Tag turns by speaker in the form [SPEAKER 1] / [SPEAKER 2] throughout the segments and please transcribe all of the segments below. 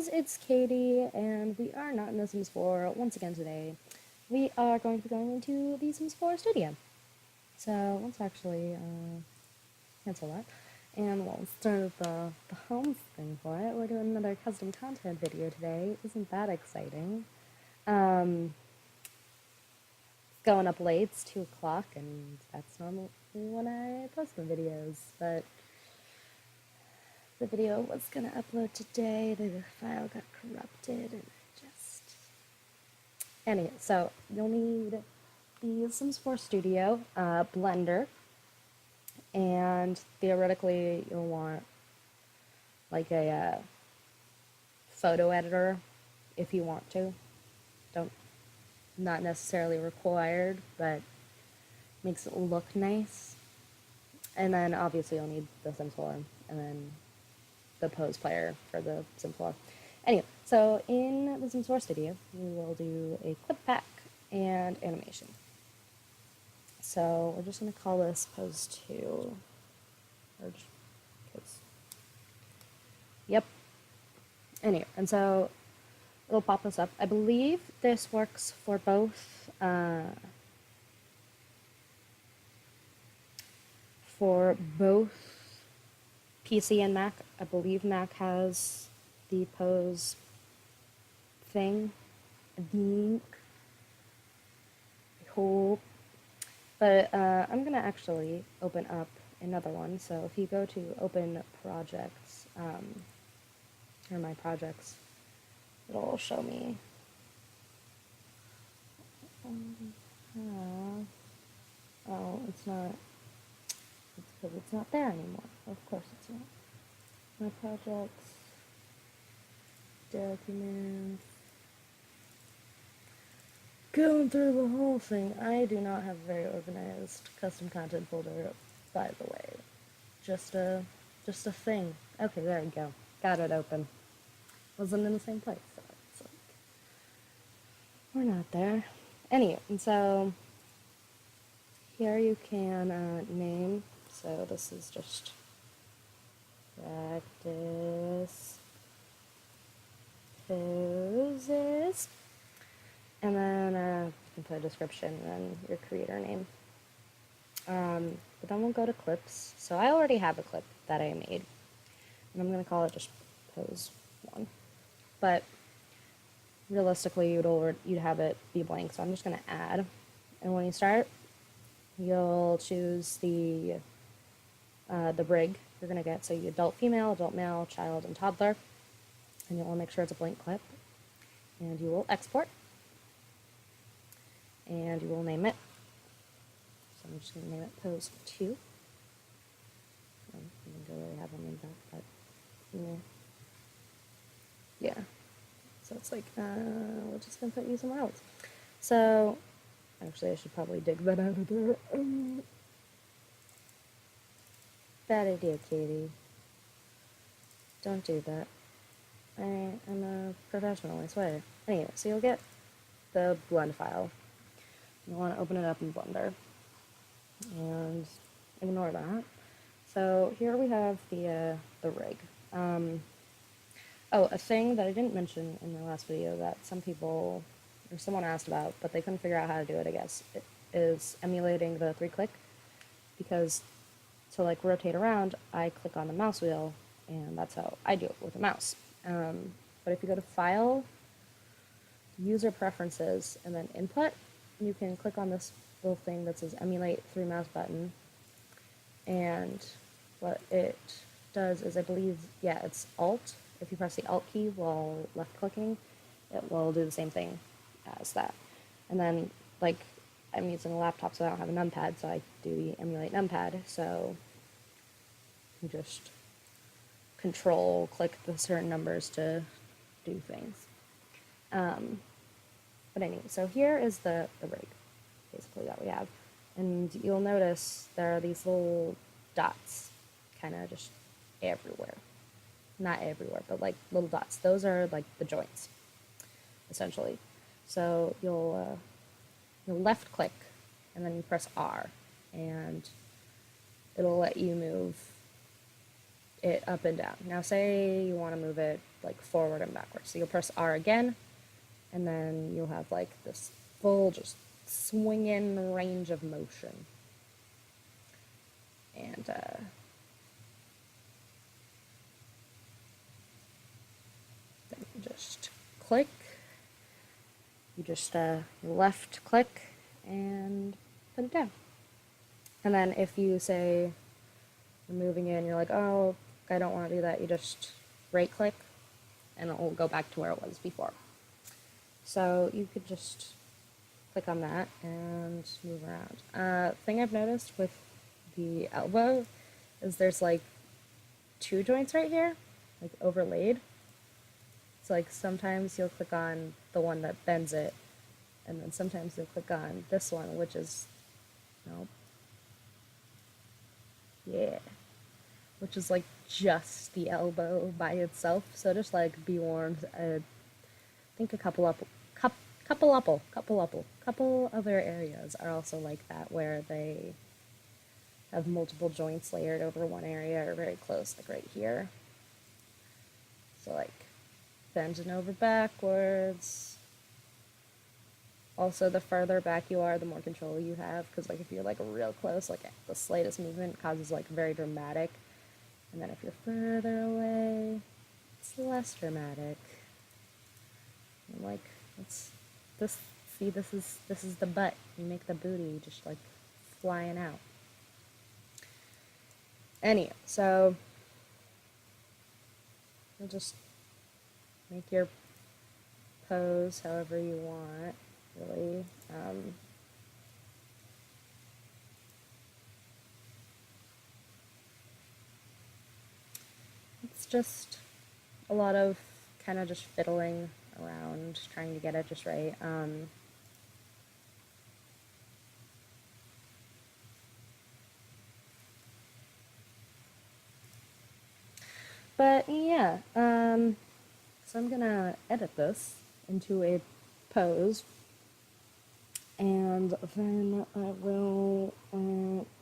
[SPEAKER 1] guys, it's Katie, and we are not in The Sims 4 once again today. We are going to be going into The Sims 4 Studio. So let's actually cancel that. And we'll start the home screen for it. We're doing another custom content video today. Isn't that exciting? Going up late, it's 2 o'clock, and that's normally when I post the videos, but the video was gonna upload today, the file got corrupted, and just... Anyway, so you'll need the Sims 4 Studio, Blender, and theoretically you'll want like a photo editor if you want to. Not necessarily required, but makes it look nice. And then obviously you'll need the Sims 4, and then the pose player for the Sims 4. Anyway, so in the Sims 4 Studio, we will do a clip pack and animation. So we're just going to call this pose 2. Or just, cause, yep. Anyway, and so it'll pop us up. I believe this works for both PC and Mac. I believe Mac has the pose thing. I think. I hope. But I'm going to actually open up another one. So if you go to Open Projects, or My Projects, it'll show me. Oh, it's not. It's because it's not there anymore. Of course it's not. My projects, documents. Going through the whole thing. I do not have a very organized custom content folder, by the way. Just a thing. Okay, there we go. Got it open. Wasn't in the same place, so it's like, we're not there. Anyway, and so here you can name. So this is just practice poses. And then you can put a description and then your creator name. But then we'll go to clips. So I already have a clip that I made. And I'm going to call it just pose 1. But realistically, you'd have it be blank. So I'm just going to add. And when you start, you'll choose the rig you're going to get. So you adult female, adult male, child, and toddler. And you'll make sure it's a blank clip. And you will export. And you will name it. So I'm just going to name it pose 2. I don't really have one named that, but yeah. So it's like, we're just going to put you somewhere else. So, actually I should probably dig that out of there. Bad idea, Katie. Don't do that. I'm a professional, I swear. Anyway, so you'll get the blend file. You want to open it up in Blender and ignore that. So here we have the rig. Oh, a thing that I didn't mention in the last video that someone asked about, but they couldn't figure out how to do it, I guess, is emulating the 3-click, because to like rotate around, I click on the mouse wheel, and that's how I do it with a mouse. But if you go to File, User Preferences, and then Input, you can click on this little thing that says Emulate 3 mouse button, and what it does is, I believe, yeah, it's Alt. If you press the Alt key while left-clicking, it will do the same thing as that. And then, like, I'm using a laptop, so I don't have a numpad, so I do the Emulate numpad, so you just Control-click the certain numbers to do things. But anyway, so here is the rig, basically, that we have. And you'll notice there are these little dots, kind of just everywhere. Not everywhere, but like little dots. Those are like the joints, essentially. So you'll left click, and then you press R, and it'll let you move it up and down. Now say you want to move it like forward and backwards. So you'll press R again, and then you'll have like this full just swinging range of motion. And then you just click, you just left click and put it down. And then if you say you're moving in, you're like, oh, I don't want to do that, you just right click and it will go back to where it was before. So you could just click on that and move around. Thing I've noticed with the elbow is there's like 2 joints right here, like overlaid. So like sometimes you'll click on the one that bends it, and then sometimes you'll click on this one, which is, nope, yeah, which is like just the elbow by itself. So just like be warned. I think a couple other areas are also like that, where they have multiple joints layered over one area or very close, like right here. So like bending over backwards. Also, the farther back you are, the more control you have, because like if you're like real close, like the slightest movement causes like very dramatic, and then if you're further away, it's less dramatic. And like it's this. See, this is the butt. You make the booty just like flying out. Anyway, so you'll just make your pose however you want, really. It's just a lot of kind of just fiddling around, trying to get it just right. But yeah, so I'm gonna edit this into a pose, and then I will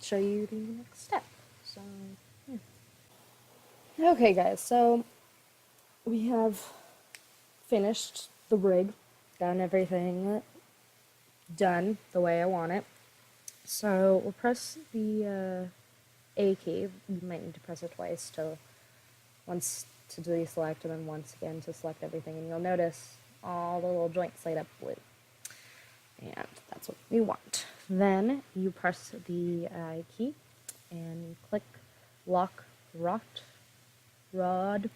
[SPEAKER 1] show you the next step. So, yeah. Okay, guys, so we have finished the rig, gotten everything done the way I want it. So we'll press the A key. You might need to press it twice once to deselect and then once again to select everything, and you'll notice all the little joints light up blue. And that's what we want. Then you press the I key and click lock rot, and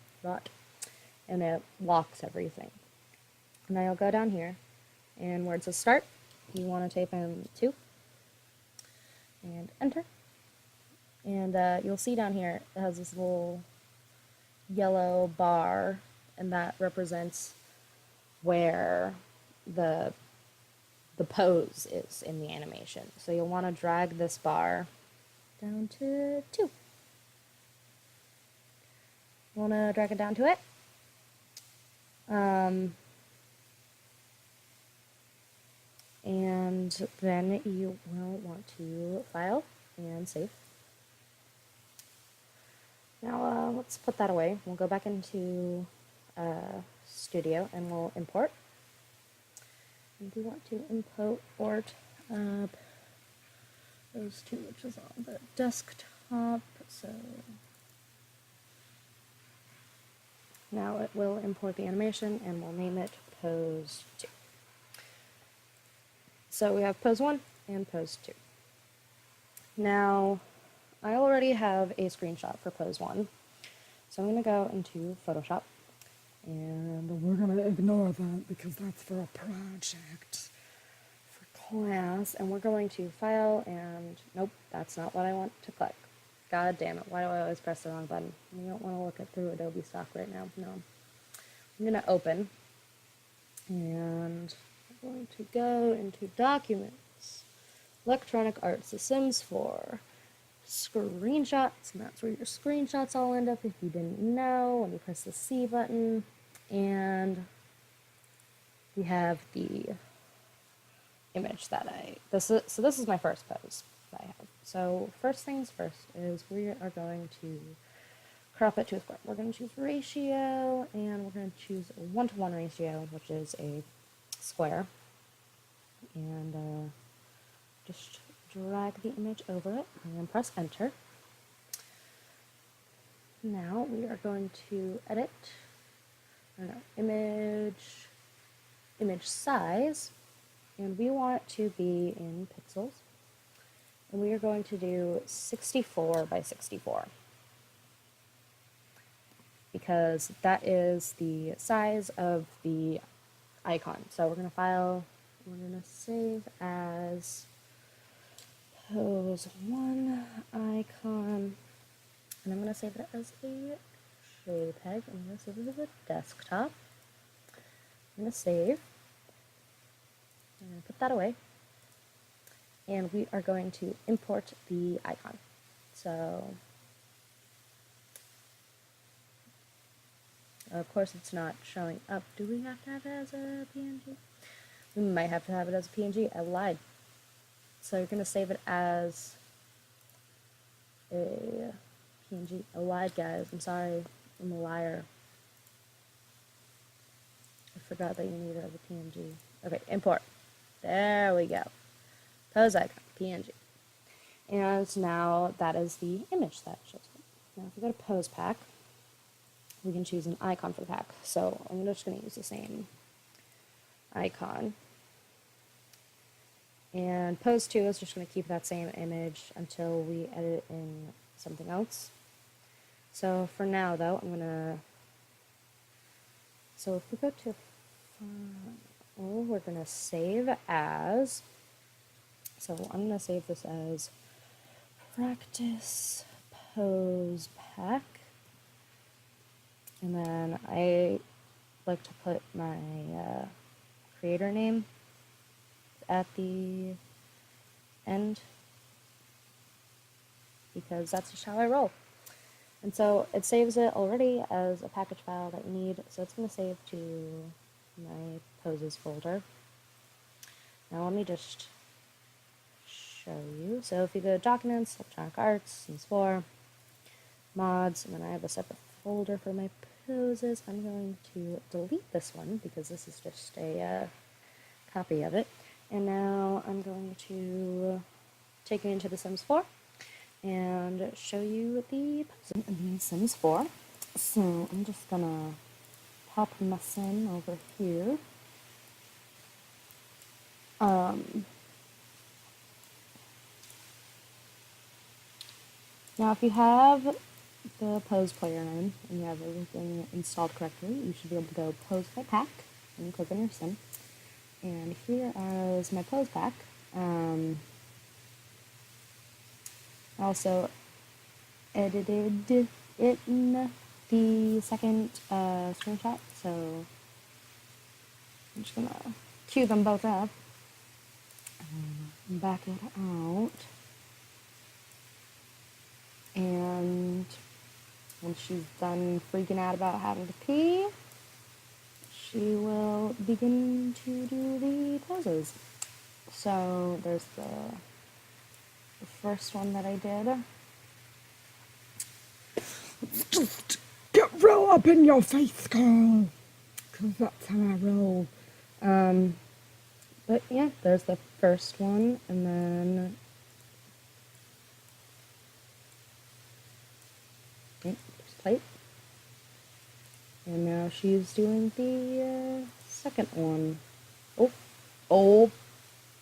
[SPEAKER 1] it locks everything. Now you'll go down here, and where it says start, you want to type in 2 and enter. And you'll see down here it has this little yellow bar, and that represents where the pose is in the animation. So you'll want to drag this bar down to 2. You want to drag it down to it. And then you will want to file and save. Now let's put that away. We'll go back into Studio and we'll import. And we want to import those 2, which is on the desktop. So now it will import the animation and we'll name it Pose 2. So we have Pose 1 and Pose 2. Now, I already have a screenshot for Pose 1. So I'm going to go into Photoshop. And we're going to ignore that because that's for a project, for class. And we're going to File and, nope, that's not what I want to click. God damn it, why do I always press the wrong button? We don't want to look at through Adobe stock right now, no. I'm going to open. And I'm going to go into Documents, Electronic Arts, The Sims 4. Screenshots, and that's where your screenshots all end up if you didn't know. When you press the C button, and we have the image that this is my first pose that I have. So first things first is we are going to crop it to a square. We're going to choose ratio, and we're going to choose a 1-to-1 ratio, which is a square. And just drag the image over it and press enter. Now we are going to edit, image size, and we want it to be in pixels. And we are going to do 64 by 64 because that is the size of the icon. So we're going to save as pose 1 icon, and I'm going to save it as a JPEG. I'm going to save it as a desktop. I'm going to save. I'm going to put that away. And we are going to import the icon. So, of course, it's not showing up. Do we have to have it as a PNG? We might have to have it as a PNG. I lied. So you're going to save it as a PNG. I lied, guys. I'm sorry. I'm a liar. I forgot that you need it as a PNG. Okay, import. There we go. Pose icon, PNG. And now that is the image that shows up. Now if we go to pose pack, we can choose an icon for the pack. So I'm just going to use the same icon. And pose 2 is just going to keep that same image until we edit in something else. So for now though, so if we go to we're going to save as, so I'm going to save this as practice pose pack, and then I like to put my creator name at the end because that's just how I roll. And so it saves it already as a package file that you need, so it's going to save to my poses folder. Now let me just show you. So if you go to Documents, Electronic Arts, Sims 4, Mods, and then I have a separate folder for my poses. I'm going to delete this one because this is just a copy of it. And now I'm going to take you into the Sims 4 and show you the poses in Sims 4. So I'm just gonna pop my sim over here. Now if you have the pose player in and you have everything installed correctly, you should be able to go pose by pack and click on your sim. And here is my pose pack. I also edited it in the second screenshot, so I'm just gonna cue them both up and back it out. And once she's done freaking out about having to pee, she will begin to do the poses. So there's the first one that I did.
[SPEAKER 2] Just get real up in your face, girl, because that's how I roll.
[SPEAKER 1] But yeah, there's the first one, and then just tight. And now she's doing the second one. Oh,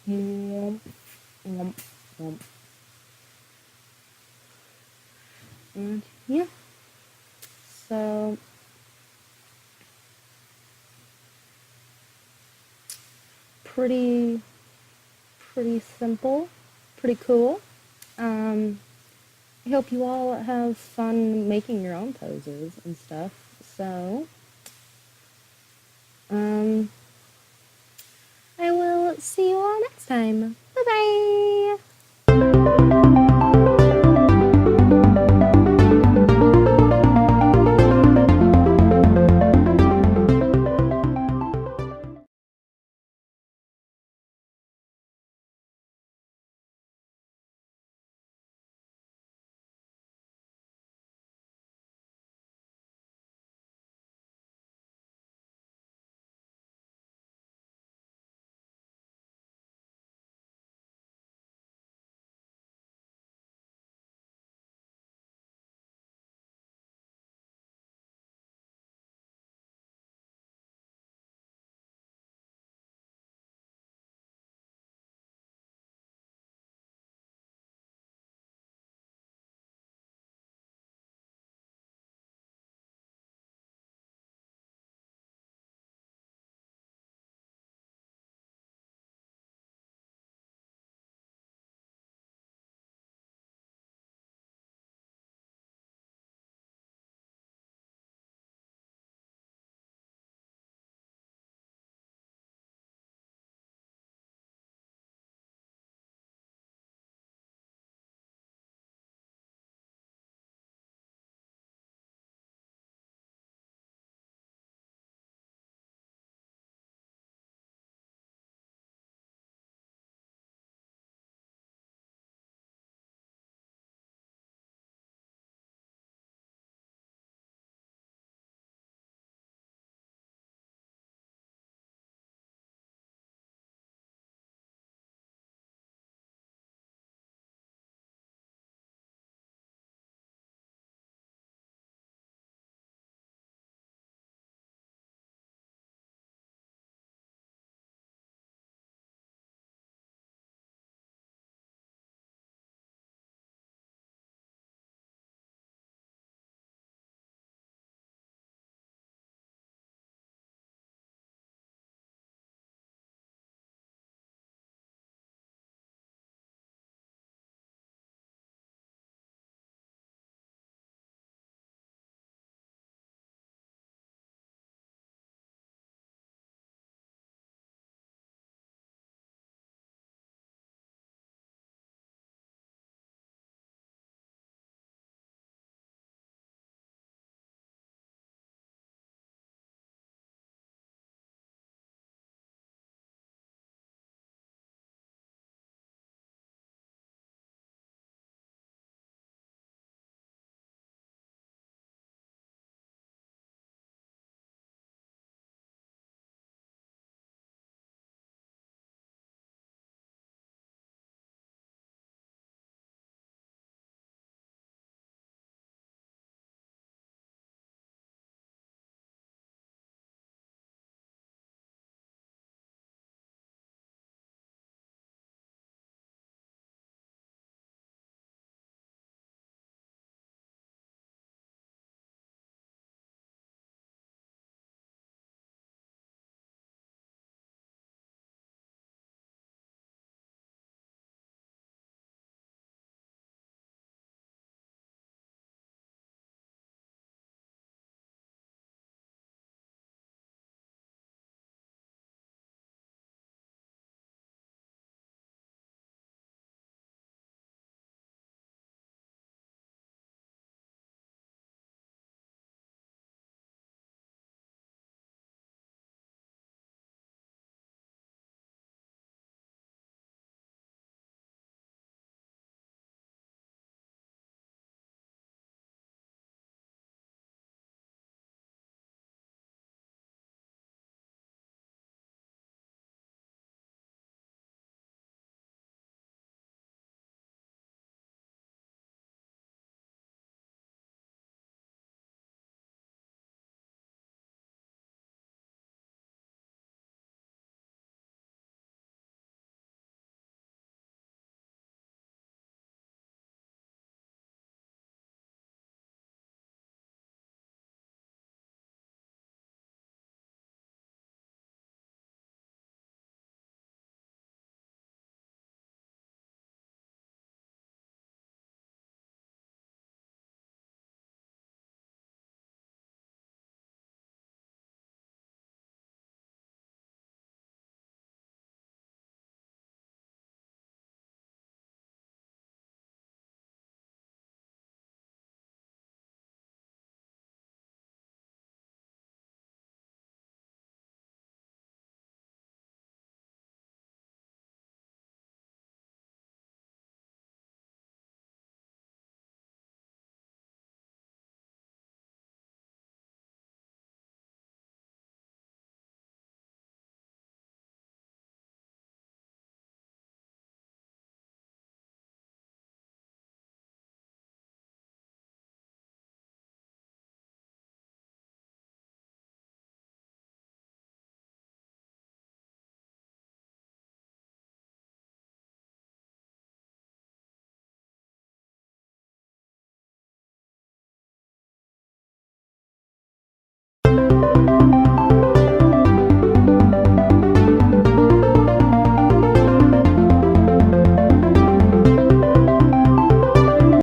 [SPEAKER 1] womp, womp, womp. And yeah, so pretty simple, pretty cool. I hope you all have fun making your own poses and stuff. So, I will see you all next time.